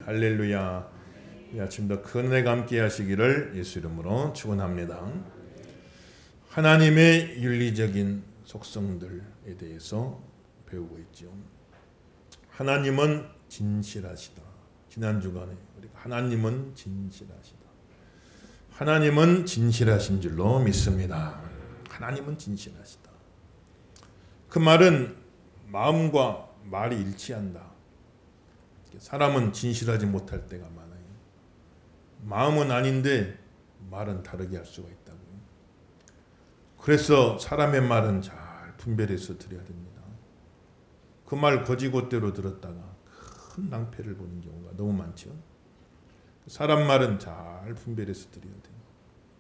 할렐루야. 이 아침도 큰 은혜가 함께 하시기를 예수 이름으로 축원합니다. 하나님의 윤리적인 속성들에 대해서 배우고 있죠. 하나님은 진실하시다. 지난 주간에 우리가 하나님은 진실하시다. 하나님은 진실하신 줄로 믿습니다. 하나님은 진실하시다. 그 말은 마음과 말이 일치한다. 사람은 진실하지 못할 때가 많아요. 마음은 아닌데 말은 다르게 할 수가 있다고요. 그래서 사람의 말은 잘 분별해서 드려야 됩니다. 그 말 거지것대로 들었다가 큰 낭패를 보는 경우가 너무 많죠. 사람 말은 잘 분별해서 드려야 돼요.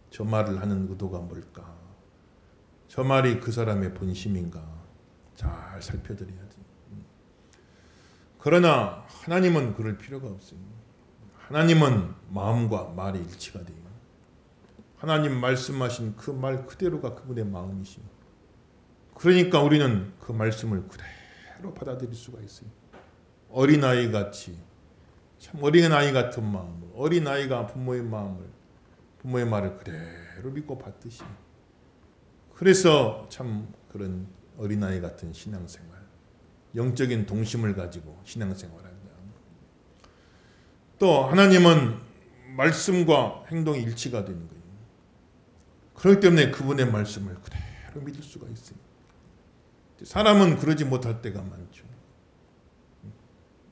저 말을 하는 의도가 뭘까? 저 말이 그 사람의 본심인가? 잘 살펴드려야 돼요. 그러나 하나님은 그럴 필요가 없어요. 하나님은 마음과 말이 일치가 돼요. 하나님 말씀하신 그 말 그대로가 그분의 마음이시요. 그러니까 우리는 그 말씀을 그대로 받아들일 수가 있어요. 어린아이 같이, 참 어린아이 같은 마음을, 어린아이가 부모의 마음을, 부모의 말을 그대로 믿고 받듯이. 그래서 참 그런 어린아이 같은 신앙생활, 영적인 동심을 가지고 신앙생활한다. 또 하나님은 말씀과 행동이 일치가 되는 거예요. 그렇기 때문에 그분의 말씀을 그대로 믿을 수가 있어요. 사람은 그러지 못할 때가 많죠.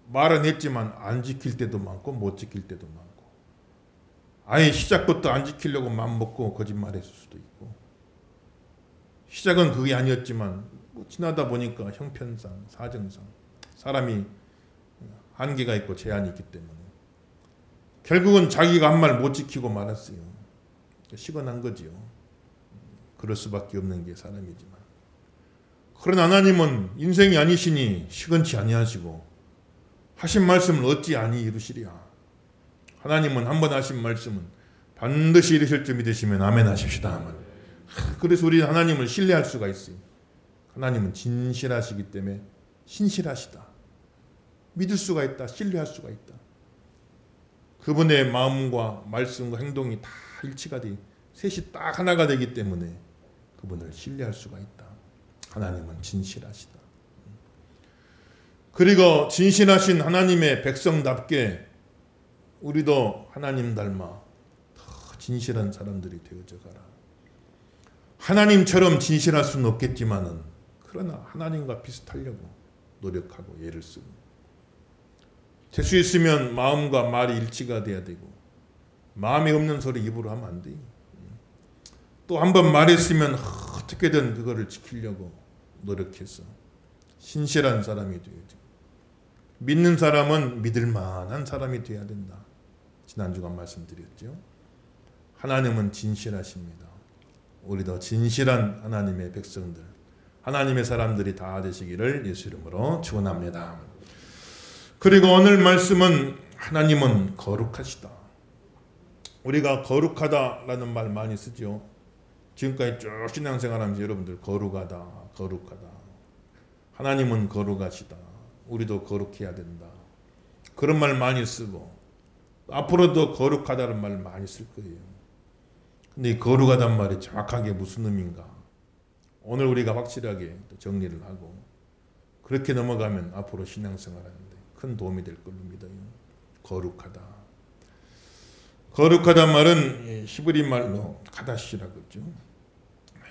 말은 했지만 안 지킬 때도 많고 못 지킬 때도 많고, 아예 시작부터 안 지키려고 마음먹고 거짓말했을 수도 있고, 시작은 그게 아니었지만 지나다 보니까 형편상, 사정상 사람이 한계가 있고 제한이 있기 때문에 결국은 자기가 한 말 못 지키고 말았어요. 시건한 거지요. 그럴 수밖에 없는 게 사람이지만, 그러나 하나님은 인생이 아니시니 시건치 아니하시고 하신 말씀을 어찌 아니 이루시랴. 하나님은 한 번 하신 말씀은 반드시 이루실 줄 믿으시면 아멘 하십시다. 아멘. 그래서 우리는 하나님을 신뢰할 수가 있어요. 하나님은 진실하시기 때문에 신실하시다. 믿을 수가 있다. 신뢰할 수가 있다. 그분의 마음과 말씀과 행동이 다 일치가 돼, 셋이 딱 하나가 되기 때문에 그분을 신뢰할 수가 있다. 하나님은 진실하시다. 그리고 진실하신 하나님의 백성답게 우리도 하나님 닮아 더 진실한 사람들이 되어져 가라. 하나님처럼 진실할 수는 없겠지만은 그러나 하나님과 비슷하려고 노력하고 애를 쓰고, 될 수 있으면 마음과 말이 일치가 돼야 되고, 마음에 없는 소리 입으로 하면 안 돼요. 또 한 번 말했으면 어떻게든 그거를 지키려고 노력해서 신실한 사람이 되어야죠. 믿는 사람은 믿을 만한 사람이 되어야 된다. 지난주가 말씀드렸죠. 하나님은 진실하십니다. 우리도 진실한 하나님의 백성들, 하나님의 사람들이 다 되시기를 예수 이름으로 축원합니다. 그리고 오늘 말씀은 하나님은 거룩하시다. 우리가 거룩하다라는 말 많이 쓰죠. 지금까지 쭉 신앙생활하면서 여러분들 거룩하다, 거룩하다. 하나님은 거룩하시다. 우리도 거룩해야 된다. 그런 말 많이 쓰고, 앞으로도 거룩하다는 말 많이 쓸 거예요. 근데 이 거룩하단 말이 정확하게 무슨 의미인가? 오늘 우리가 확실하게 정리를 하고 그렇게 넘어가면 앞으로 신앙생활하는데 큰 도움이 될 걸로 믿어요. 거룩하다. 거룩하단 말은 히브리 말로 카다시라고 그러죠.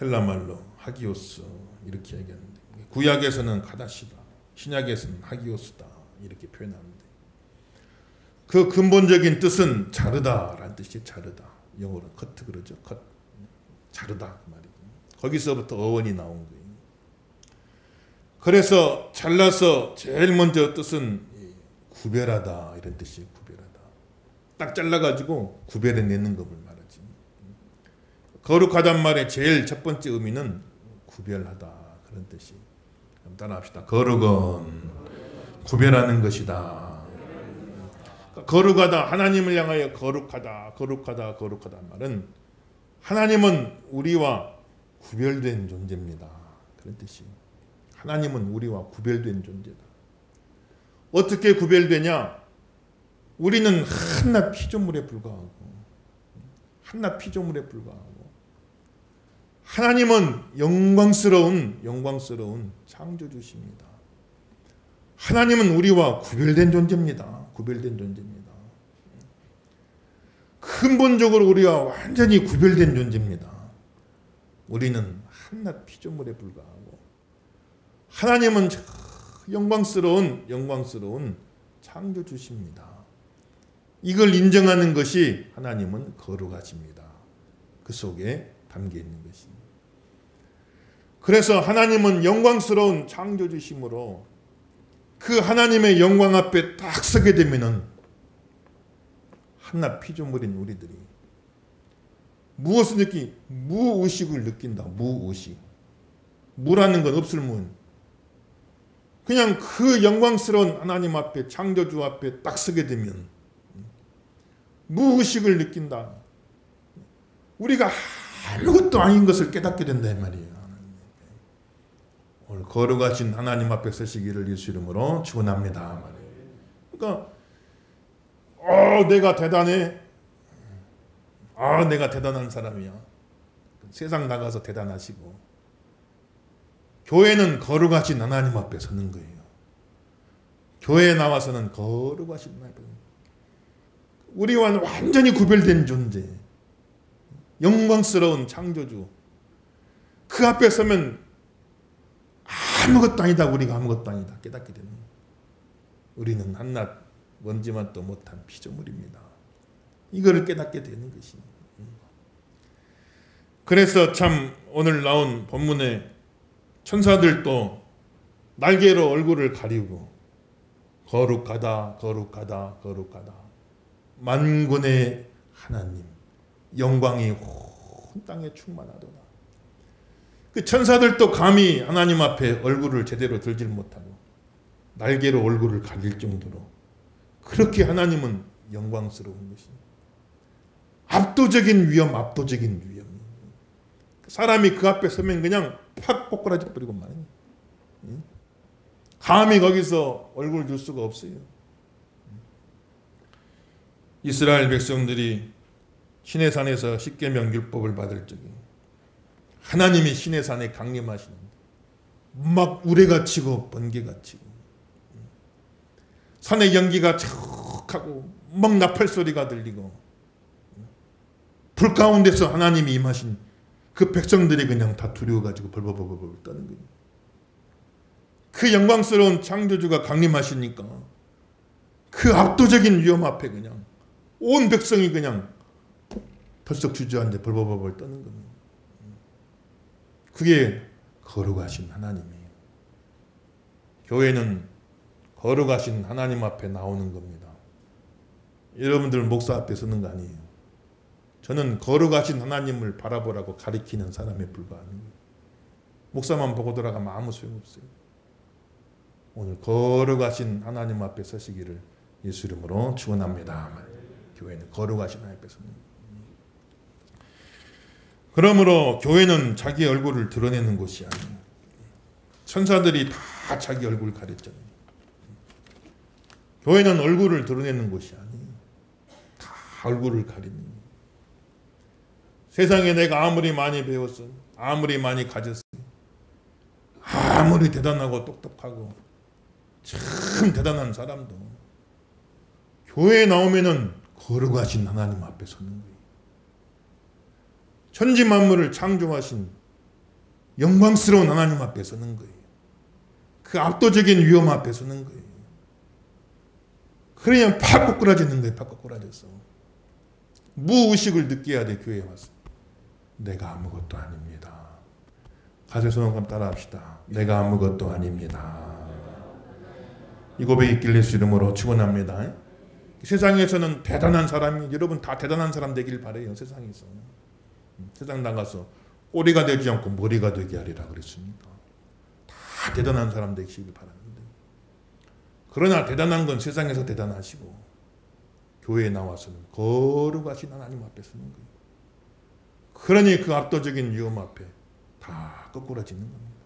헬라 말로 하기오스 이렇게 얘기하는데, 구약에서는 카다시다, 신약에서는 하기오스다 이렇게 표현하는데, 그 근본적인 뜻은 자르다라는 뜻이 자르다. 영어로 커트 그러죠. 컷. 자르다 그 말이죠. 거기서부터 어원이 나온 거예요. 그래서 잘라서 제일 먼저 뜻은 구별하다 이런 뜻이에요. 구별하다. 딱 잘라가지고 구별해내는 것을 말하지. 거룩하단 말의 제일 첫 번째 의미는 구별하다 그런 뜻이. 그럼 따라합시다. 거룩은 구별하는 것이다. 거룩하다, 하나님을 향하여 거룩하다, 거룩하다, 거룩하다 말은 하나님은 우리와 구별된 존재입니다. 그런 뜻이에요. 하나님은 우리와 구별된 존재다. 어떻게 구별되냐? 우리는 한낱 피조물에 불과하고 한낱 피조물에 불과하고 하나님은 영광스러운 창조주십니다. 하나님은 우리와 구별된 존재입니다. 구별된 존재입니다. 근본적으로 우리와 완전히 구별된 존재입니다. 우리는 한낱 피조물에 불과하고 하나님은 영광스러운 창조주십니다. 이걸 인정하는 것이 하나님은 거룩하십니다. 그 속에 담겨 있는 것입니다. 그래서 하나님은 영광스러운 창조주시므로 그 하나님의 영광 앞에 딱 서게 되면은 한낱 피조물인 우리들이 무엇을 무의식을 느낀다. 무의식. 무라는 건 없을 문. 그냥 그 영광스러운 하나님 앞에 창조주 앞에 딱 서게 되면 무의식을 느낀다. 우리가 아무것도 아닌 것을 깨닫게 된다 이 말이에요. 오늘 거룩하신 하나님 앞에 서시기를 예수 이름으로 축원합니다. 그러니까 내가 대단해. 내가 대단한 사람이야. 세상 나가서 대단하시고 교회는 거룩하신 하나님 앞에 서는 거예요. 교회에 나와서는 거룩하신 하나님 앞에 우리와는 완전히 구별된 존재, 영광스러운 창조주. 그 앞에 서면 아무것도 아니다. 우리가 아무것도 아니다. 깨닫게 되는 거예요. 우리는 한낱 먼지만도 못한 피조물입니다. 이거를 깨닫게 되는 것입니다. 그래서 참 오늘 나온 본문에 천사들도 날개로 얼굴을 가리고 거룩하다 거룩하다 거룩하다 만군의 하나님 영광이 온 땅에 충만하도다. 그 천사들도 감히 하나님 앞에 얼굴을 제대로 들질 못하고 날개로 얼굴을 가릴 정도로 그렇게 하나님은 영광스러운 것입니다. 압도적인 위엄. 사람이 그 앞에 서면 그냥 팍 꼬꾸라져 버리고 말이에요. 감히 거기서 얼굴 들 수가 없어요. 이스라엘 백성들이 시내산에서 십계명 율법을 받을 적에 하나님이 시내산에 강림하시는데 막 우레가 치고 번개가 치고 산의 연기가 척하고 막 나팔 소리가 들리고 불 가운데서 하나님이 임하신 그 백성들이 그냥 다 두려워가지고 벌벌벌벌 떠는 거예요. 그 영광스러운 창조주가 강림하시니까 그 압도적인 위험 앞에 그냥 온 백성이 그냥 덜썩 주저앉아 벌벌벌 떠는 겁니다. 그게 거룩하신 하나님이에요. 교회는 거룩하신 하나님 앞에 나오는 겁니다. 여러분들 목사 앞에 서는 거 아니에요. 저는 거룩하신 하나님을 바라보라고 가리키는 사람에 불과한 거예요. 목사만 보고 돌아가면 아무 소용없어요. 오늘 거룩하신 하나님 앞에 서시기를 예수 이름으로 축원합니다. 교회는 거룩하신 하나님 앞에 서는 거예요. 그러므로 교회는 자기 얼굴을 드러내는 곳이 아니에요. 천사들이 다 자기 얼굴을 가렸잖아요. 교회는 얼굴을 드러내는 곳이 아니에요. 다 얼굴을 가리는 거예요. 세상에 내가 아무리 많이 배웠어, 아무리 많이 가졌어, 아무리 대단하고 똑똑하고 참 대단한 사람도 교회에 나오면은 거룩하신 하나님 앞에 서는 거예요. 천지 만물을 창조하신 영광스러운 하나님 앞에 서는 거예요. 그 압도적인 위엄 앞에 서는 거예요. 그러면 팍 꼬꾸라지는 거예요. 팍 꼬꾸라져서 무의식을 느껴야 돼. 교회에 와서 내가 아무것도 아닙니다. 가슴 손을 따라 합시다. 내가 아무것도 아닙니다. 이 고백이 있길 예수 이름으로 축원합니다. 세상에서는 대단한 사람이, 여러분 다 대단한 사람 되길 바래요. 세상에서. 세상 나가서 꼬리가 되지 않고 머리가 되게 하리라 그랬습니다. 다 대단한 사람 되시길 바랍니다. 그러나 대단한 건 세상에서 대단하시고 교회에 나와서는 거룩하신 하나님 앞에 서는 거예요. 그러니 그 압도적인 위험 앞에 다 거꾸라지는 겁니다.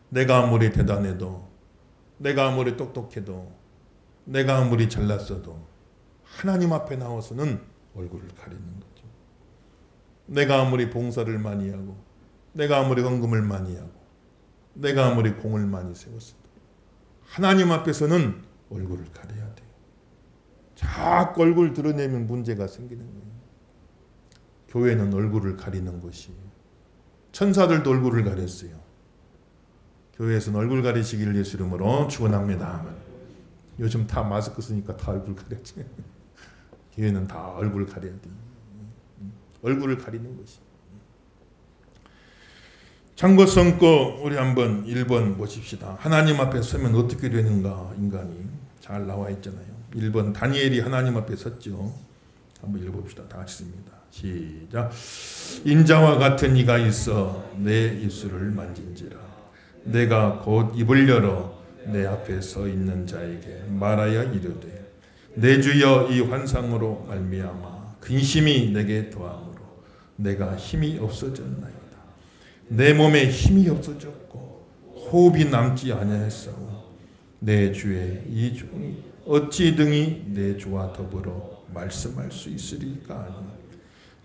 내가 아무리 대단해도, 내가 아무리 똑똑해도, 내가 아무리 잘났어도 하나님 앞에 나와서는 얼굴을 가리는 거죠. 내가 아무리 봉사를 많이 하고 내가 아무리 헌금을 많이 하고 내가 아무리 공을 많이 세웠어도 하나님 앞에서는 얼굴을 가려야 돼요. 자꾸 얼굴 드러내면 문제가 생기는 거예요. 교회는 얼굴을 가리는 것이에요. 천사들도 얼굴을 가렸어요. 교회에서는 얼굴 가리시기를 예수 이름으로 축원합니다. 요즘 다 마스크 쓰니까 다 얼굴 가렸지. 교회는 다 얼굴 가려야 돼요. 얼굴을 가리는 것이. 참고 성고 우리 한번 1번 보십시다. 하나님 앞에 서면 어떻게 되는가 인간이 잘 나와 있잖아요. 1번 다니엘이 하나님 앞에 섰죠. 한번 읽어봅시다. 다 같이 씁니다. 시작. 인자와 같은 이가 있어 내 입술을 만진지라. 내가 곧 입을 열어 내 앞에 서 있는 자에게 말하여 이르되 내 주여 이 환상으로 말미암아 근심이 내게 더함으로 내가 힘이 없어졌나이다. 내 몸에 힘이 없어졌고 호흡이 남지 아니하였사오. 내 주의 이 종이 어찌 등이 내 주와 더불어 말씀할 수 있으리까 하니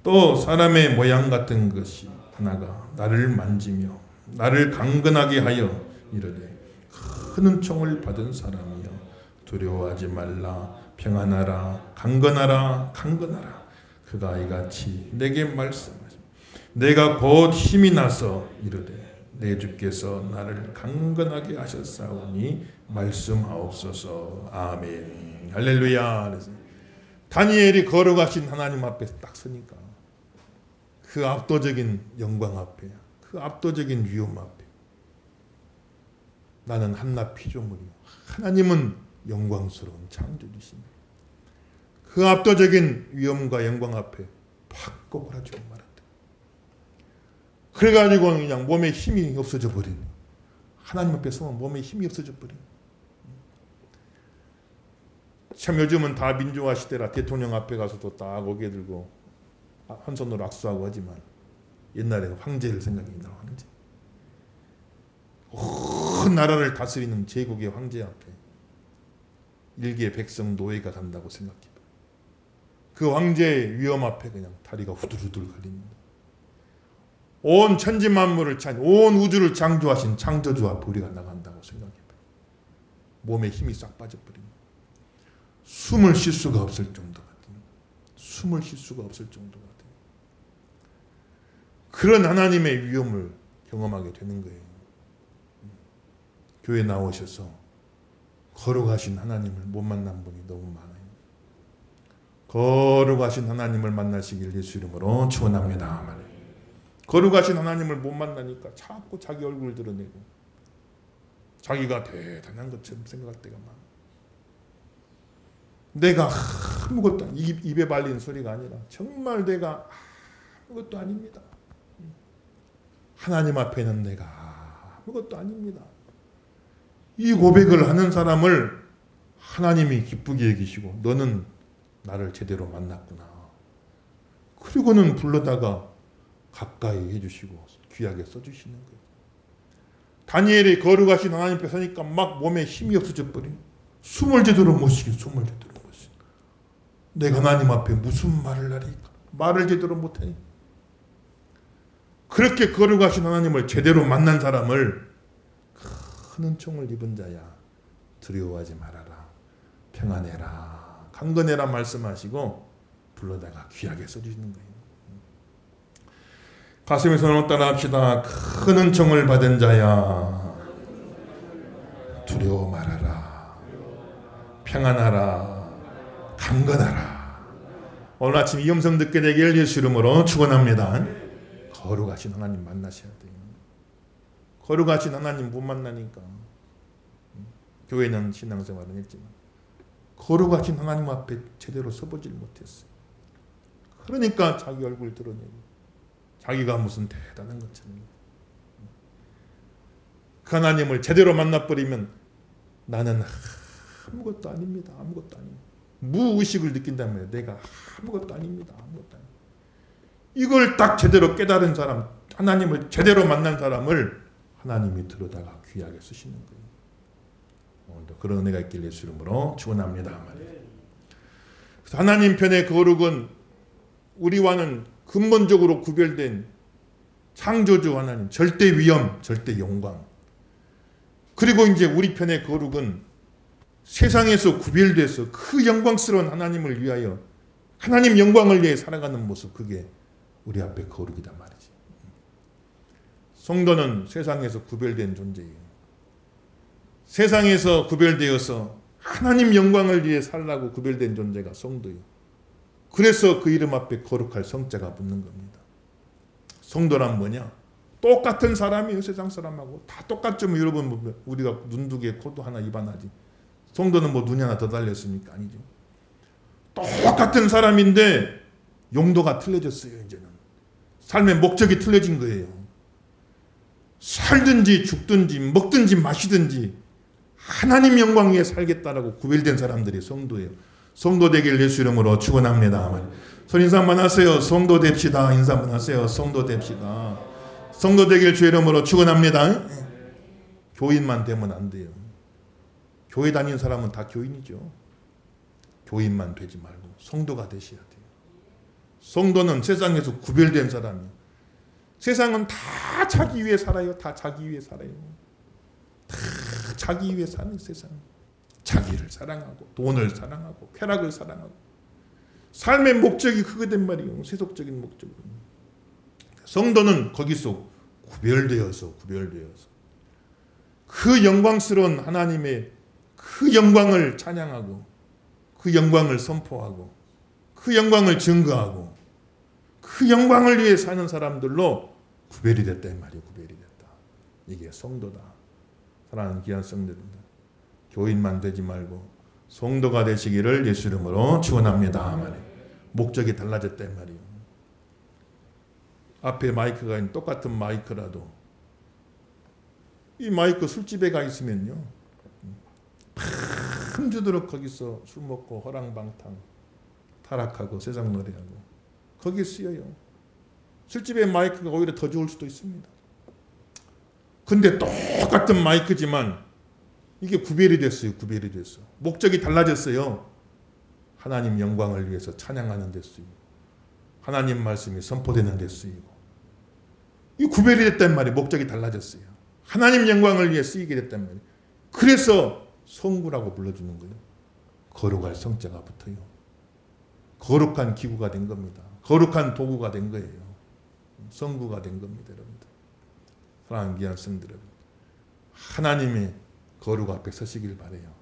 또 사람의 모양 같은 것이 하나가 나를 만지며 나를 강건하게 하여 이르되 큰 은총을 받은 사람이여 두려워하지 말라 평안하라 강건하라 강건하라. 그가 이같이 내게 말씀하시며 내가 곧 힘이 나서 이르되 내 주께서 나를 강건하게 하셨사오니 말씀하옵소서. 아멘. 할렐루야. 그래서 다니엘이 걸어가신 하나님 앞에 딱 서니까 그 압도적인 영광 앞에 그 압도적인 위엄 앞에 나는 한낱 피조물이요 하나님은 영광스러운 창조주시니 그 압도적인 위엄과 영광 앞에 팍 꼬꾸라지고 말았다. 그래가지고 그냥 몸에 힘이 없어져 버린 하나님 앞에 서면 몸에 힘이 없어져 버린. 참 요즘은 다 민주화 시대라 대통령 앞에 가서도 딱 어깨 들고 한 손으로 악수하고 하지만 옛날에 황제를 생각이 나. 황제. 온 나라를 다스리는 제국의 황제 앞에 일개 백성 노예가 간다고 생각해봐. 그 황제의 위엄 앞에 그냥 다리가 후들후들 걸립니다. 온 천지만물을 온 우주를 창조하신 창조주 앞에 우리가 나간다고 생각해봐. 몸에 힘이 싹 빠져버립니다. 숨을 쉴 수가 없을 정도 같은. 숨을 쉴 수가 없을 정도 같은. 그런 하나님의 위엄을 경험하게 되는 거예요. 교회 나오셔서 거룩하신 하나님을 못 만난 분이 너무 많아요. 거룩하신 하나님을 만나시길 예수 이름으로 축원합니다. 거룩하신 하나님을 못 만나니까 자꾸 자기 얼굴을 드러내고 자기가 대단한 것처럼 생각할 때가 많아요. 내가 아무것도 입에 발린 소리가 아니라 정말 내가 아무것도 아닙니다. 하나님 앞에는 내가 아무것도 아닙니다. 이 고백을 하는 사람을 하나님이 기쁘게 여기시고 너는 나를 제대로 만났구나. 그리고는 불러다가 가까이 해주시고 귀하게 써주시는 거예요. 다니엘이 거룩하신 하나님 앞에 서니까 막 몸에 힘이 없어져 버려요. 숨을 제대로 못 쉬게 숨을 제대로 못 쉬게. 내가 하나님 앞에 무슨 말을 하리까. 말을 제대로 못하니. 그렇게 거룩하신 하나님을 제대로 만난 사람을 큰 은총을 입은 자야 두려워하지 말아라 평안해라 강건해라 말씀하시고 불러다가 귀하게 써주시는 거예요. 가슴에 손을 따라 합시다. 큰 은총을 받은 자야 두려워 말아라 평안하라 강건하라. 오늘 아침 이 음성 듣게 되길 예수 이름으로 축원합니다. 거룩하신 하나님 만나셔야 돼요. 거룩하신 하나님 못 만나니까 교회는 신앙생활은 했지만 거룩하신 하나님 앞에 제대로 서보질 못했어요. 그러니까 자기 얼굴 드러내고 자기가 무슨 대단한 것처럼 그 하나님을 제대로 만나버리면 나는 아무것도 아닙니다. 아무것도 아닙니다. 무의식을 느낀다면 내가 아무것도 아닙니다. 아무것도 아닙니다. 이걸 딱 제대로 깨달은 사람, 하나님을 제대로 만난 사람을 하나님이 들어다가 귀하게 쓰시는 거예요. 오늘도 그런 은혜가 있길 예수 이름으로 축원합니다. 그래서 하나님 편의 거룩은 우리와는 근본적으로 구별된 창조주 하나님, 절대 위엄, 절대 영광. 그리고 이제 우리 편의 거룩은 세상에서 구별돼서 그 영광스러운 하나님을 위하여 하나님 영광을 위해 살아가는 모습, 그게 우리 앞에 거룩이단 말이지. 성도는 세상에서 구별된 존재예요. 세상에서 구별되어서 하나님 영광을 위해 살라고 구별된 존재가 성도예요. 그래서 그 이름 앞에 거룩할 성자가 붙는 겁니다. 성도란 뭐냐? 똑같은 사람이에요. 세상 사람하고 다 똑같죠. 뭐 여러분, 우리가 눈 두 개, 코도 하나, 입 하나지. 성도는 뭐 눈이 하나 더 달렸습니까? 아니죠. 똑같은 사람인데 용도가 틀려졌어요. 이제는 삶의 목적이 틀려진 거예요. 살든지 죽든지 먹든지 마시든지 하나님 영광 위에 살겠다라고 구별된 사람들이 성도예요. 성도 되길 예수 이름으로 축원합니다. 손 인사 한번 하세요. 성도 됩시다. 인사 한번 하세요. 성도 됩시다. 성도 되길 주 이름으로 축원합니다. 교인만 되면 안 돼요. 교회 다니는 사람은 다 교인이죠. 교인만 되지 말고 성도가 되셔야 돼요. 성도는 세상에서 구별된 사람이에요. 세상은 다 자기 위해 살아요. 다 자기 위해 살아요. 다 자기 위해 사는 세상. 자기를 사랑하고 돈을 사랑하고 쾌락을 사랑하고 삶의 목적이 그거 된 말이에요. 세속적인 목적으로. 성도는 거기서 구별되어서 그 영광스러운 하나님의 그 영광을 찬양하고 그 영광을 선포하고 그 영광을 증거하고 그 영광을 위해 사는 사람들로 구별이 됐다 이 말이에요. 구별이 됐다. 이게 성도다. 사랑하는 귀한 성도입니다. 교인만 되지 말고 성도가 되시기를 예수 이름으로 축원합니다. 목적이 달라졌다 이 말이에요. 앞에 마이크가 있는 똑같은 마이크라도 이 마이크 술집에 가 있으면요, 밤새도록 거기서 술 먹고 허랑방탕 타락하고 세상 노래하고 거기에 쓰여요. 술집의 마이크가 오히려 더 좋을 수도 있습니다. 근데 똑같은 마이크지만 이게 구별이 됐어요. 구별이 됐어. 목적이 달라졌어요. 하나님 영광을 위해서 찬양하는 데 쓰이고 하나님 말씀이 선포되는 데 쓰이고 이 구별이 됐단 말이에요. 목적이 달라졌어요. 하나님 영광을 위해 쓰이게 됐단 말이에요. 그래서 성구라고 불러주는 거예요. 거룩할 성자가 붙어요. 거룩한 기구가 된 겁니다. 거룩한 도구가 된 거예요. 성구가 된 겁니다. 여러분들. 사랑하는 귀한 성들 여러분. 하나님의 거룩 앞에 서시길 바라요.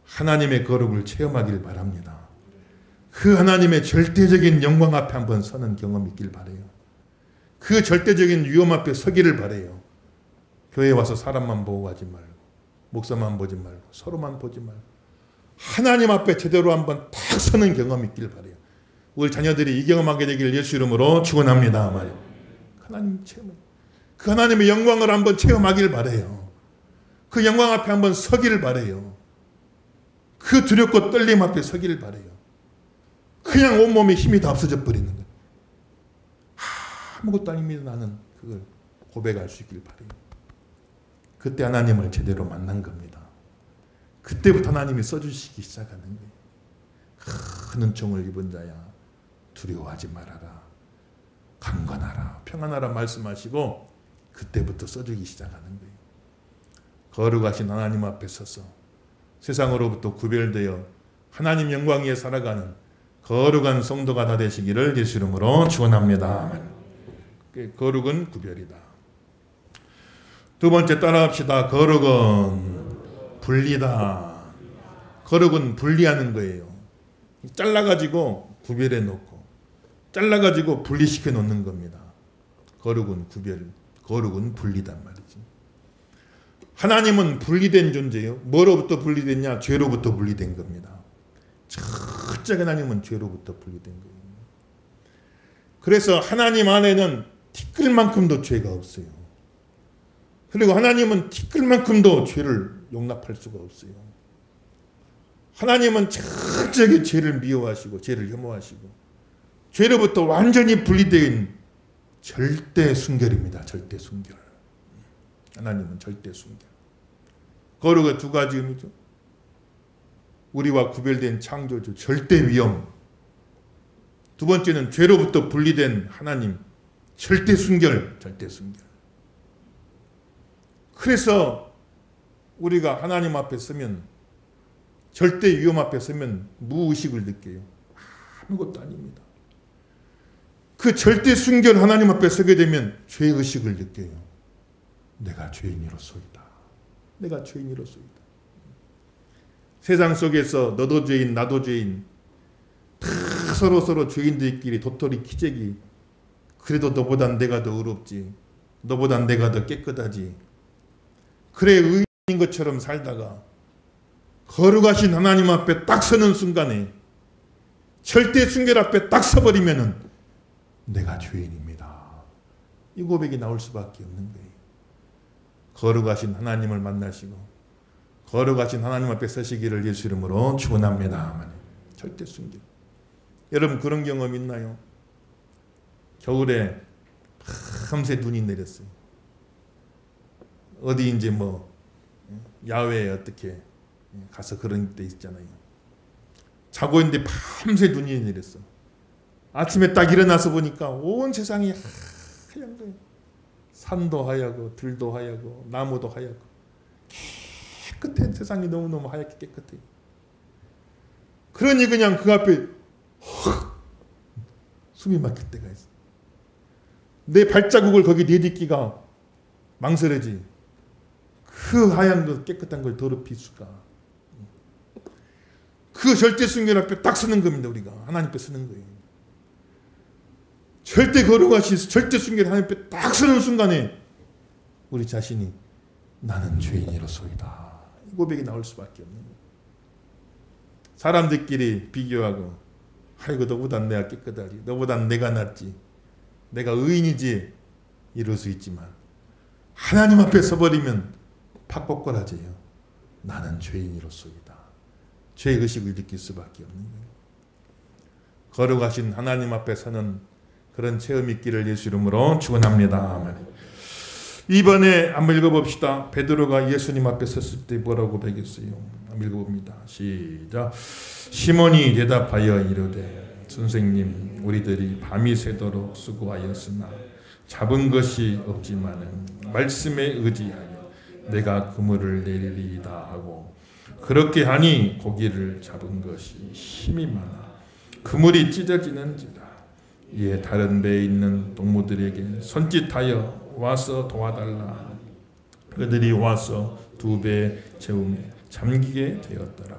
하나님의 거룩을 체험하길 바랍니다. 그 하나님의 절대적인 영광 앞에 한번 서는 경험이 있길 바라요. 그 절대적인 위엄 앞에 서기를 바라요. 교회에 와서 사람만 보고 가지 말고 목사만 보지 말고 서로만 보지 말고 하나님 앞에 제대로 한번 탁 서는 경험이 있길 바라요. 우리 자녀들이 이 경험하게 되길 예수 이름으로 축원합니다. 말이에요. 하나님 체험, 그 하나님의 영광을 한번 체험하길 바라요. 그 영광 앞에 한번 서기를 바라요. 그 두렵고 떨림 앞에 서기를 바라요. 그냥 온몸에 힘이 다 없어져 버리는 거예요. 아무것도 아닙니다. 나는 그걸 고백할 수 있길 바라요. 그때 하나님을 제대로 만난 겁니다. 그때부터 하나님이 써주시기 시작하는 거예요. 큰 은총을 입은 자야 두려워하지 말아라. 강건하라. 평안하라 말씀하시고 그때부터 써주기 시작하는 거예요. 거룩하신 하나님 앞에 서서 세상으로부터 구별되어 하나님 영광 위에 살아가는 거룩한 성도가 다 되시기를 예수 이름으로 축원합니다. 거룩은 구별이다. 두 번째 따라합시다. 거룩은 분리다. 거룩은 분리하는 거예요. 잘라가지고 구별해 놓고 잘라가지고 분리시켜 놓는 겁니다. 거룩은 구별, 거룩은 분리단 말이지. 하나님은 분리된 존재예요. 뭐로부터 분리됐냐? 죄로부터 분리된 겁니다. 첫째 하나님은 죄로부터 분리된 거예요. 그래서 하나님 안에는 티끌만큼도 죄가 없어요. 그리고 하나님은 티끌만큼도 죄를 용납할 수가 없어요. 하나님은 철저하게 죄를 미워하시고 죄를 혐오하시고 죄로부터 완전히 분리된 절대 순결입니다. 절대 순결. 하나님은 절대 순결. 거룩의 두 가지 의미죠. 우리와 구별된 창조주, 절대 위엄. 두 번째는 죄로부터 분리된 하나님, 절대 순결, 절대 순결. 그래서 우리가 하나님 앞에 서면, 절대 위엄 앞에 서면 무의식을 느껴요. 아무것도 아닙니다. 그 절대 순결 하나님 앞에 서게 되면 죄의식을 느껴요. 내가 죄인이로소이다. 내가 죄인이로소이다. 세상 속에서 너도 죄인 나도 죄인 다 서로 죄인들끼리 도토리 키재기. 그래도 너보단 내가 더 의롭지. 너보단 내가 더 깨끗하지. 그래 의인인 것처럼 살다가 거룩하신 하나님 앞에 딱 서는 순간에 절대 순결 앞에 딱 서버리면은 내가 죄인입니다. 이 고백이 나올 수밖에 없는 거예요. 거룩하신 하나님을 만나시고 거룩하신 하나님 앞에 서시기를 예수 이름으로 축원합니다. 절대 순결. 여러분 그런 경험 있나요? 겨울에 밤새 눈이 내렸어요. 어디 이제 뭐 야외에 어떻게 가서 그런 데 있잖아요. 자고 있는데 밤새 눈이 내렸어. 아침에 딱 일어나서 보니까 온 세상이 하얀 거예요. 산도 하얗고 들도 하얗고 나무도 하얗고 깨끗해. 세상이 너무너무 하얗게 깨끗해. 그러니 그냥 그 앞에 숨이 막힐 때가 있어. 내 발자국을 거기 내딛기가 망설여지. 그 하얀 것 깨끗한 걸 더럽힐 수가. 그 절대 순결 앞에 딱 서는 겁니다. 우리가 하나님 앞에 서는 거예요. 절대 거룩하신 절대 순결 하나님 앞에 딱 서는 순간에 우리 자신이 나는 죄인이로소이다. 이 고백이 나올 수밖에 없는 거예요. 사람들끼리 비교하고 아이고 너보단 내가 깨끗하지. 너보단 내가 낫지. 내가 의인이지. 이럴 수 있지만 하나님 앞에 서버리면 팍뻑거라져요. 나는 죄인이로소이다. 죄의식을 느낄 수밖에 없는 거예요. 거룩하신 하나님 앞에 서는 그런 체험이 있기를 예수 이름으로 축원합니다. 이번에 한번 읽어봅시다. 베드로가 예수님 앞에 섰을 때 뭐라고 배겼어요? 한번 읽어봅니다. 시작. 시몬이 대답하여 이르되 선생님 우리들이 밤이 새도록 수고하였으나 잡은 것이 없지만은 말씀에 의지하여 내가 그물을 내리리이다 하고 그렇게 하니 고기를 잡은 것이 힘이 많아 그물이 찢어지는지라. 이에 다른 배에 있는 동무들에게 손짓하여 와서 도와달라. 그들이 와서 두 배 채움에 잠기게 되었더라.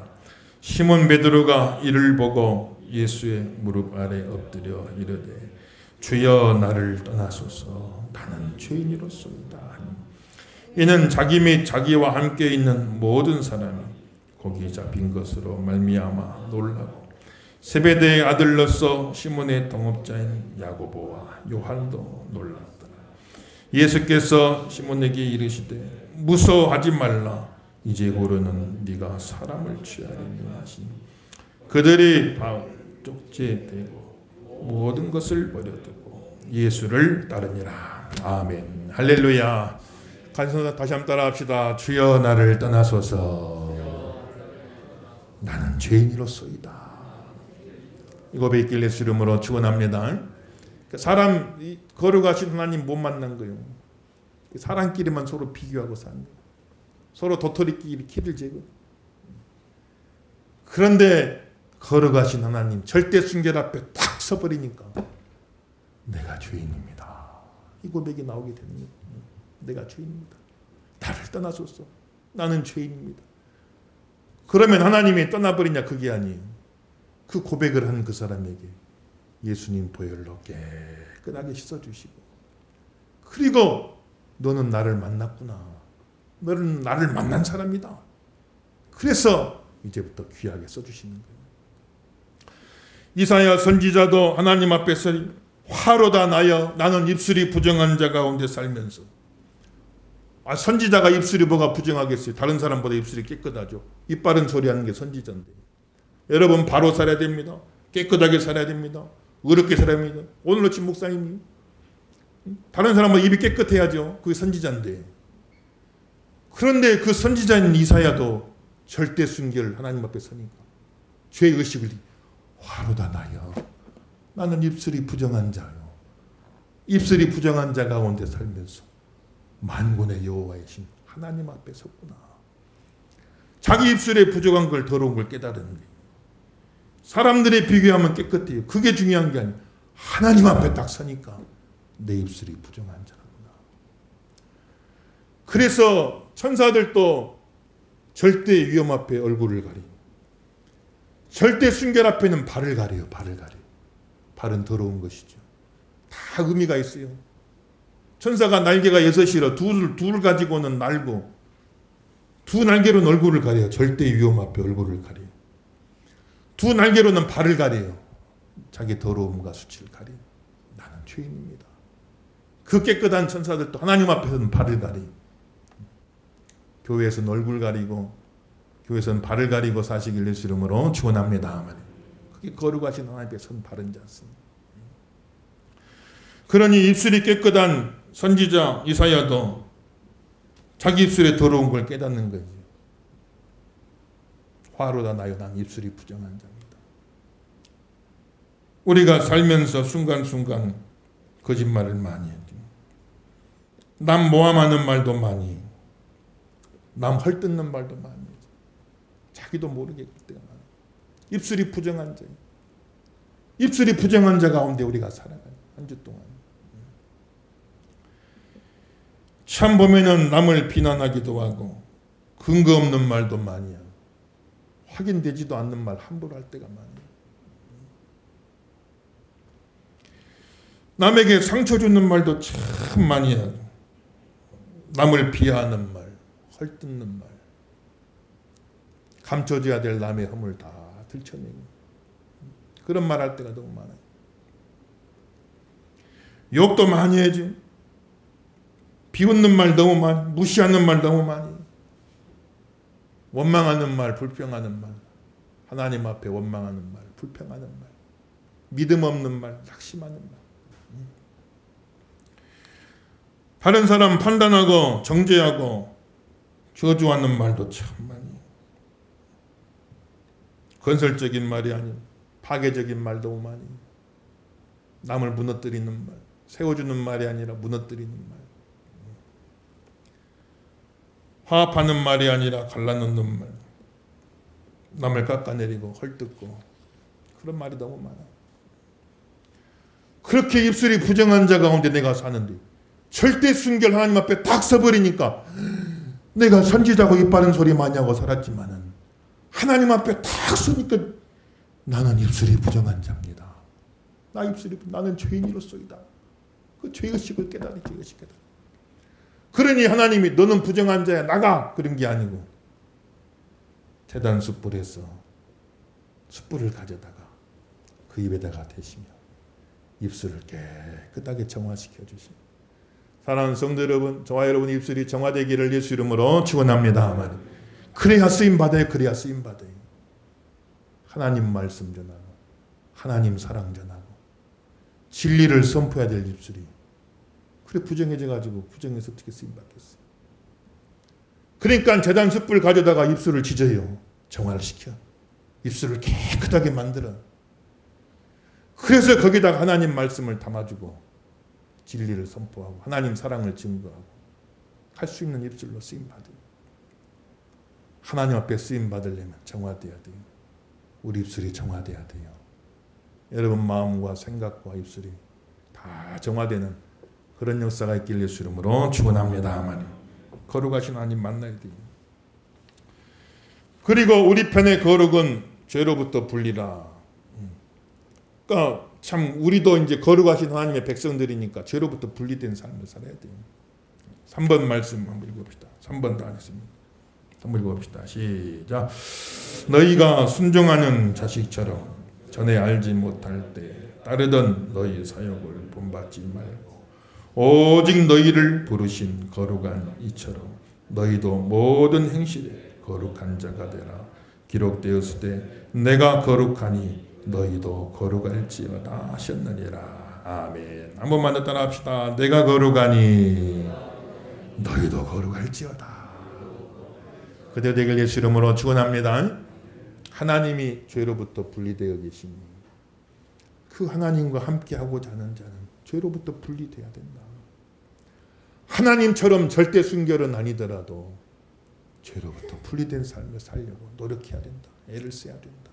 시몬 베드로가 이를 보고 예수의 무릎 아래 엎드려 이르되 주여 나를 떠나소서 나는 죄인이로소이다. 이는 자기 및 자기와 함께 있는 모든 사람이 고기 잡힌 것으로 말미암아 놀라고 세베대의 아들로서 시몬의 동업자인 야고보와 요한도 놀랐더라. 예수께서 시몬에게 이르시되 무서워하지 말라. 이제 고르는 네가 사람을 취하리니 하시니 그들이 쪽제되고 모든 것을 버려두고 예수를 따르니라. 아멘. 할렐루야. 간선사 다시 한번 따라합시다. 주여 나를 떠나소서 나는 죄인이로소이다. 이 고백 있길 예수 이름으로 축원합니다. 사람 거룩하신 하나님 못 만난 거예요. 사람끼리만 서로 비교하고 사는 거예요. 서로 도토리끼리 키를 재고. 그런데 거룩하신 하나님 절대 순결 앞에 딱 서버리니까 내가 죄인입니다. 이 고백이 나오게 되는 거예요. 내가 죄인입니다. 나를 떠나소서. 나는 죄인입니다. 그러면 하나님이 떠나버리냐? 그게 아니에요. 그 고백을 한 그 사람에게 예수님 보혈로 깨끗하게 씻어주시고 그리고 너는 나를 만났구나. 너는 나를 만난 사람이다. 그래서 이제부터 귀하게 써주시는 거예요. 이사야 선지자도 하나님 앞에서 화로다 나여 나는 입술이 부정한 자 가운데 살면서 선지자가 입술이 뭐가 부정하겠어요? 다른 사람보다 입술이 깨끗하죠. 입 바른 소리 하는 게 선지자인데 여러분 바로 살아야 됩니다. 깨끗하게 살아야 됩니다. 의롭게 살아야 됩니다. 오늘 아침 목사님이 다른 사람보다 입이 깨끗해야죠. 그게 선지자인데 그런데 그 선지자인 이사야도 절대 순결 하나님 앞에 서니까 죄의식을 화로다 나여 나는 입술이 부정한 자요. 입술이 부정한 자 가운데 살면서 만군의 여호와의 신 하나님 앞에 섰구나. 자기 입술에 부정한 걸 더러운 걸 깨달은 거예요. 사람들에 비교하면 깨끗해요. 그게 중요한 게 아니에요. 하나님 앞에 딱 서니까 내 입술이 부정한 자라구나. 그래서 천사들도 절대 위험 앞에 얼굴을 가리고 절대 순결 앞에는 발을 가려요. 발을 가려요. 발은 더러운 것이죠. 다 의미가 있어요. 천사가 날개가 6이라 둘 가지고는 날고 두 날개로는 얼굴을 가려요. 절대 위험 앞에 얼굴을 가려요. 두 날개로는 발을 가려요. 자기 더러움과 수치를 가려요. 나는 죄인입니다. 그 깨끗한 천사들도 하나님 앞에서는 발을 가려요. 교회에서는 얼굴 가리고 교회에서는 발을 가리고 사시길 예수 이름으로 축원합니다. 그게 거룩하신 하나님 앞에 선 바른 자였습니다. 그러니 입술이 깨끗한 선지자 이사야도 자기 입술에 더러운 걸 깨닫는 거지. 화로다 나요. 난 입술이 부정한 자입니다. 우리가 살면서 순간순간 거짓말을 많이 해요. 남 모함하는 말도 많이, 남 헐뜯는 말도 많이 해요. 자기도 모르게 그럴 때가 많아요. 입술이 부정한 자, 입술이 부정한 자 가운데 우리가 살아가요. 한 주 동안. 참 보면은 남을 비난하기도 하고 근거 없는 말도 많이 하고 확인되지도 않는 말 함부로 할 때가 많아요. 남에게 상처 주는 말도 참 많이 하고 남을 비하하는 말, 헐뜯는 말, 감춰져야 될 남의 허물 다 들춰내고 그런 말 할 때가 너무 많아요. 욕도 많이 해줘. 비웃는 말 너무 많이, 무시하는 말 너무 많이, 원망하는 말, 불평하는 말, 하나님 앞에 원망하는 말, 불평하는 말, 믿음 없는 말, 낙심하는 말, 다른 사람 판단하고 정죄하고 저주하는 말도 참 많이, 건설적인 말이 아닌 파괴적인 말 너무 많이, 남을 무너뜨리는 말, 세워주는 말이 아니라 무너뜨리는 말, 화합하는 말이 아니라 갈라놓는 말, 남을 깎아내리고 헐뜯고 그런 말이 너무 많아. 그렇게 입술이 부정한 자 가운데 내가 사는데 절대 순결 하나님 앞에 딱 서버리니까 내가 선지자고 입 바른 소리 많이 하고 살았지만은 하나님 앞에 딱 서니까 나는 입술이 부정한 자입니다. 나는 죄인으로서이다. 그 죄의식을 깨달아, 죄의식 깨달아. 그러니 하나님이 너는 부정한 자야 나가 그런 게 아니고 제단 숯불에서 숯불을 가져다가 그 입에다가 대시며 입술을 깨끗하게 정화시켜 주시고 사랑하는 성도 여러분, 저와 여러분의 입술이 정화되기를 예수 이름으로 축원합니다. 그래야 쓰임 받아요. 그래야 쓰임 받아요. 하나님 말씀 전하고 하나님 사랑 전하고 진리를 선포해야 될 입술이 그래 부정해져 가지고 부정해서 어떻게 쓰임 받겠어요. 그러니까 제단 숯불 가져다가 입술을 지져요. 정화를 시켜. 입술을 깨끗하게 만들어. 그래서 거기다가 하나님 말씀을 담아주고 진리를 선포하고 하나님 사랑을 증거하고 할 수 있는 입술로 쓰임 받아요. 하나님 앞에 쓰임 받으려면 정화돼야 돼요. 우리 입술이 정화돼야 돼요. 여러분 마음과 생각과 입술이 다 정화되는 그런 역사가 있길 예수 이름으로 축원합니다. 하나님 거룩하신 하나님 만나야 돼요. 그리고 우리 편의 거룩은 죄로부터 분리라. 그러니까 참 우리도 이제 거룩하신 하나님의 백성들이니까 죄로부터 분리된 삶을 살아야 돼요. 3번 말씀 한번 읽어봅시다. 3번 다 하겠습니다. 한번 읽어봅시다. 시작. 너희가 순종하는 자식처럼 전에 알지 못할 때 따르던 너희 사역을 본받지 말고 오직 너희를 부르신 거룩한 이처럼 너희도 모든 행실에 거룩한 자가 되라. 기록되었을 때 내가 거룩하니 너희도 거룩할지어다 하셨느니라. 아멘. 한 번만 더 따라합시다. 내가 거룩하니 너희도 거룩할지어다. 그대로 되길 예수 이름으로 축원합니다. 하나님이 죄로부터 분리되어 계시니 그 하나님과 함께하고자 하는 자는 죄로부터 분리되어야 된다. 하나님처럼 절대 순결은 아니더라도 죄로부터 분리된 삶을 살려고 노력해야 된다. 애를 써야 된다.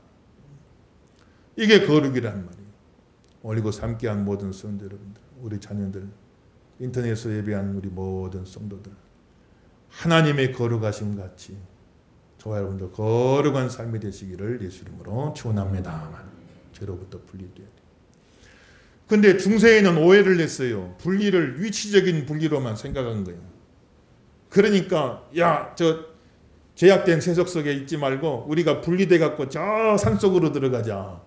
이게 거룩이란 말이에요. 오늘 이곳 함께한 모든 성도 여러분들, 우리 자녀들, 인터넷에서 예배한 우리 모든 성도들, 하나님의 거룩하심 같이 저와 여러분들 거룩한 삶이 되시기를 예수 이름으로 축원합니다. 죄로부터 분리돼야 돼요. 근데 중세에는 오해를 냈어요. 분리를 위치적인 분리로만 생각한 거예요. 그러니까 저 제약된 세속 속에 있지 말고 우리가 분리돼 갖고 저 산속으로 들어가자.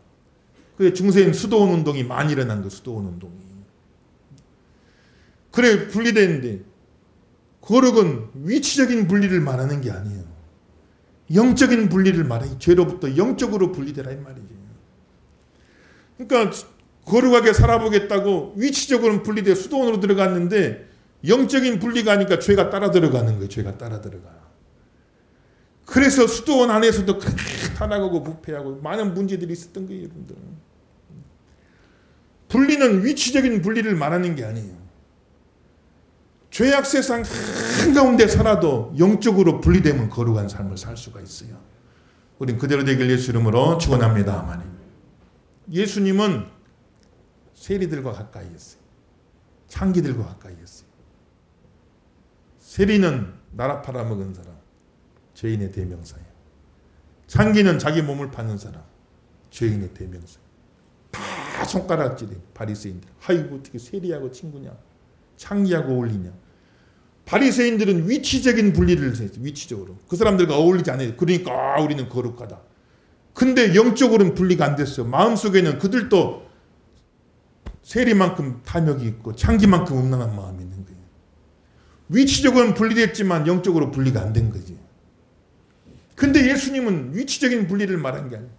그래 중세엔 수도원 운동이 많이 일어난 거예요. 수도원 운동이. 그래 분리되는데 거룩은 위치적인 분리를 말하는 게 아니에요. 영적인 분리를 말해. 죄로부터 영적으로 분리되라 이 말이지. 그러니까 거룩하게 살아보겠다고 위치적으로는 분리돼 수도원으로 들어갔는데 영적인 분리가 아니까 죄가 따라 들어가는 거예요. 죄가 따라 들어가. 그래서 수도원 안에서도 타락하고 부패하고 많은 문제들이 있었던 거예요. 여러분들. 분리는 위치적인 분리를 말하는 게 아니에요. 죄악 세상 한가운데 살아도 영적으로 분리되면 거룩한 삶을 살 수가 있어요. 우린 그대로 되길 예수 이름으로 축원합니다. 아멘. 예수님은 세리들과 가까이 했어요. 창기들과 가까이 했어요. 세리는 나라 팔아먹은 사람, 죄인의 대명사예요. 창기는 자기 몸을 파는 사람, 죄인의 대명사예요. 다 손가락질이 바리새인들. 아이고 어떻게 세리하고 친구냐, 창기하고 어울리냐. 바리새인들은 위치적인 분리를 했어요. 위치적으로. 그 사람들과 어울리지 않아요. 그러니까 우리는 거룩하다. 근데 영적으로는 분리가 안 됐어요. 마음속에는 그들도 세리만큼 탐욕이 있고 창기만큼 음란한 마음이 있는 거예요. 위치적으로는 분리됐지만 영적으로 분리가 안 된 거지. 근데 예수님은 위치적인 분리를 말한 게 아니에요.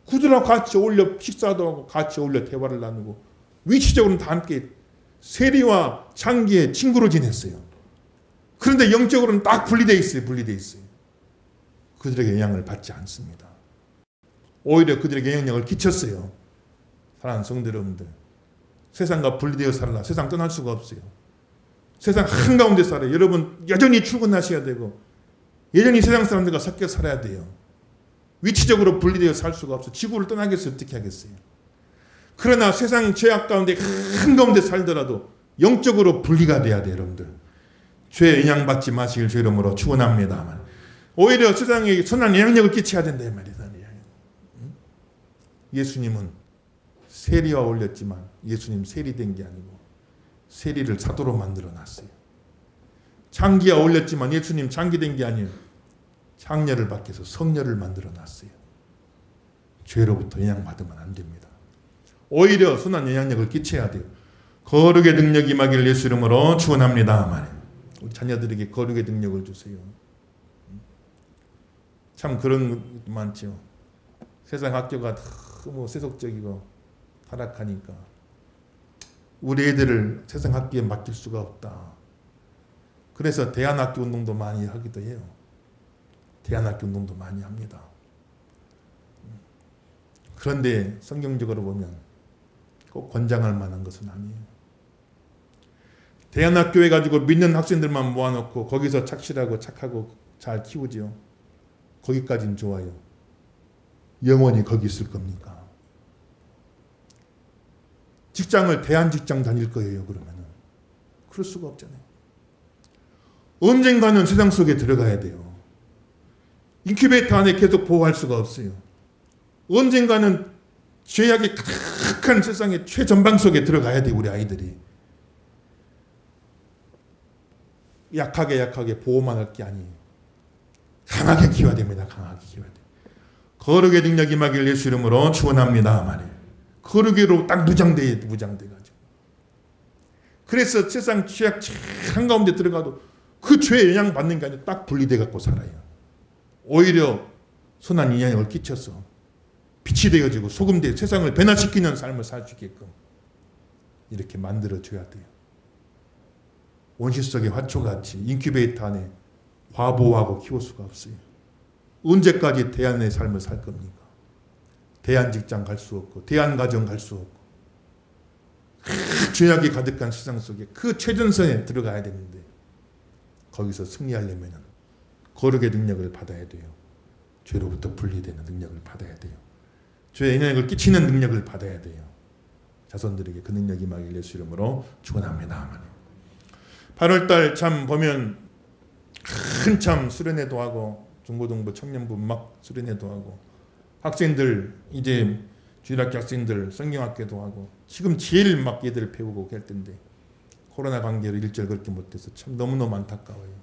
그들하고 같이 어울려 식사도 하고 같이 어울려 대화를 나누고 위치적으로는 다 함께 세리와 창기의 친구로 지냈어요. 그런데 영적으로는 딱 분리되어 있어요. 분리되어 있어요. 그들에게 영향을 받지 않습니다. 오히려 그들에게 영향력을 끼쳤어요. 사랑하는 성도 여러분들, 세상과 분리되어 살라. 세상 떠날 수가 없어요. 세상 한가운데 살아요. 여러분 여전히 출근하셔야 되고 여전히 세상 사람들과 섞여 살아야 돼요. 위치적으로 분리되어 살 수가 없어요. 지구를 떠나겠어요. 어떻게 하겠어요. 그러나 세상 죄악 가운데 한가운데 살더라도 영적으로 분리가 돼야 돼요. 여러분들. 죄에 영향받지 마시길 주 이름으로 축원합니다. 오히려 세상에 선한 영향력을 끼쳐야 된다 이 말이에요. 예수님은 세리와 어울렸지만 예수님 세리된 게 아니고 세리를 사도로 만들어 놨어요. 창기와 어울렸지만 예수님 창기된 게 아니에요. 창녀를 밖에서 성녀를 만들어 놨어요. 죄로부터 영향받으면 안 됩니다. 오히려 선한 영향력을 끼쳐야 돼요. 거룩의 능력이 임하기를 예수 이름으로 축원합니다. 우리 자녀들에게 거룩의 능력을 주세요. 참 그런 것도 많죠. 세상 학교가 너무 세속적이고 타락하니까 우리 애들을 세상 학교에 맡길 수가 없다. 그래서 대안학교 운동도 많이 하기도 해요. 대안학교 운동도 많이 합니다. 그런데 성경적으로 보면 꼭 권장할 만한 것은 아니에요. 대안학교에 가지고 믿는 학생들만 모아놓고 거기서 착실하고 착하고 잘 키우지요. 거기까지는 좋아요. 영원히 거기 있을 겁니까? 직장을 대안직장 다닐 거예요. 그러면은 그럴 수가 없잖아요. 언젠가는 세상 속에 들어가야 돼요. 인큐베이터 안에 계속 보호할 수가 없어요. 언젠가는 죄악이 가득한 세상의 최전방 속에 들어가야 돼요. 우리 아이들이. 약하게 보호만 할 게 아니에요. 강하게 키워야 됩니다. 강하게 키워야 돼요. 거룩의 능력이 임하기를 예수 이름으로 축원합니다. 말이에요. 거룩으로 딱 무장돼가지고. 그래서 세상 죄악 한가운데 들어가도 그 죄에 영향받는 게 아니라 딱 분리돼 갖고 살아요. 오히려 선한 영향을 끼쳐서 빛이 되어지고 소금 되어 세상을 변화시키는 삶을 살 수 있게끔 이렇게 만들어줘야 돼요. 온실 속의 화초같이 인큐베이터 안에 과보호하고 키울 수가 없어요. 언제까지 대안의 삶을 살 겁니까? 대안 직장 갈 수 없고 대안 가정 갈 수 없고 죄악이 가득한 세상 속에 그 최전선에 들어가야 되는데 거기서 승리하려면 거룩의 능력을 받아야 돼요. 죄로부터 분리되는 능력을 받아야 돼요. 죄에 영향을 끼치는 능력을 받아야 돼요. 자손들에게 그 능력이 임하길 예수 이름으로 축원합니다. 8월달 참 보면 한참 수련회도 하고 중고등부 청년부 막 수련회도 하고 학생들 이제 주일학교 학생들 성경학교도 하고 지금 제일 막 얘들 배우고 할 텐데 코로나 관계로 일절 그렇게 못해서 참 너무너무 안타까워요.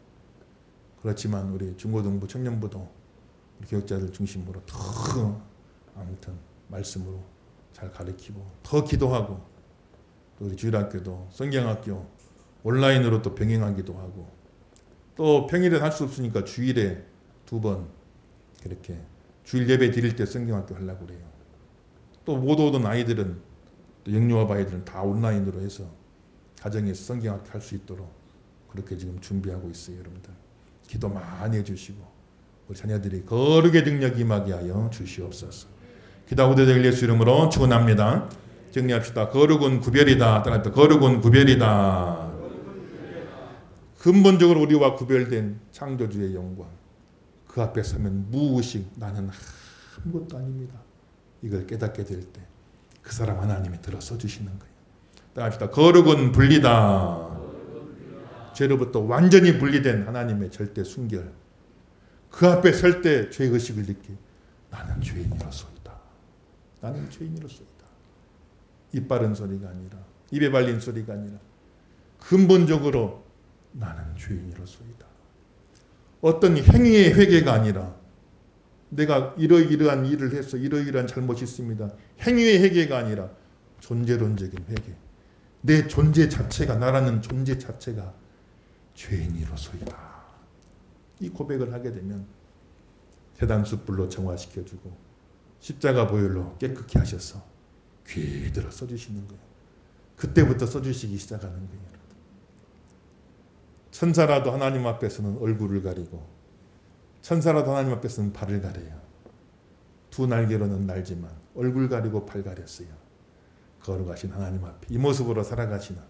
그렇지만 우리 중고등부 청년부도 우리 교육자들 중심으로 더 아무튼 말씀으로 잘 가르치고 더 기도하고 또 우리 주일학교도 성경학교 온라인으로 또 병행하기도 하고 또 평일에 할 수 없으니까 주일에 2번 그렇게 주일 예배 드릴 때 성경학교 하려고 그래요. 또 못 오던 아이들은 또 영유아 아이들은 다 온라인으로 해서 가정에서 성경학교 할 수 있도록 그렇게 지금 준비하고 있어요. 여러분들 기도 많이 해주시고 우리 자녀들이 거룩의 능력이 임하게 하여 주시옵소서. 기도하고 될 예수 이름으로 축원합니다. 정리합시다. 거룩은 구별이다. 따라합시다. 거룩은 구별이다. 근본적으로 우리와 구별된 창조주의 영광 그 앞에 서면 무의식 나는 아무것도 아닙니다. 이걸 깨닫게 될 때 그 사람 하나님이 들어서 주시는 거예요. 따라합시다. 거룩은 분리다. 죄로부터 완전히 분리된 하나님의 절대 순결 그 앞에 설 때 죄의식을 느끼 나는 죄인으로소이다. 나는 죄인으로소이다. 입 바른 소리가 아니라 입에 발린 소리가 아니라 근본적으로 나는 죄인으로소이다. 어떤 행위의 회개가 아니라 내가 이러이러한 일을 해서 이러이러한 잘못이 있습니다. 행위의 회개가 아니라 존재론적인 회개. 내 존재 자체가 나라는 존재 자체가 죄인으로소이다. 이 고백을 하게 되면 세단숯불로 정화시켜주고 십자가 보혈로 깨끗게 하셔서 귀에 들어 써주시는 거예요. 그때부터 써주시기 시작하는 거예요. 천사라도 하나님 앞에서는 얼굴을 가리고 천사라도 하나님 앞에서는 발을 가려요. 2 날개로는 날지만 얼굴 가리고 발 가렸어요. 거룩하신 하나님 앞에 이 모습으로 살아가시는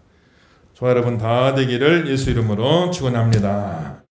저와 여러분 다 되기를 예수 이름으로 축원합니다.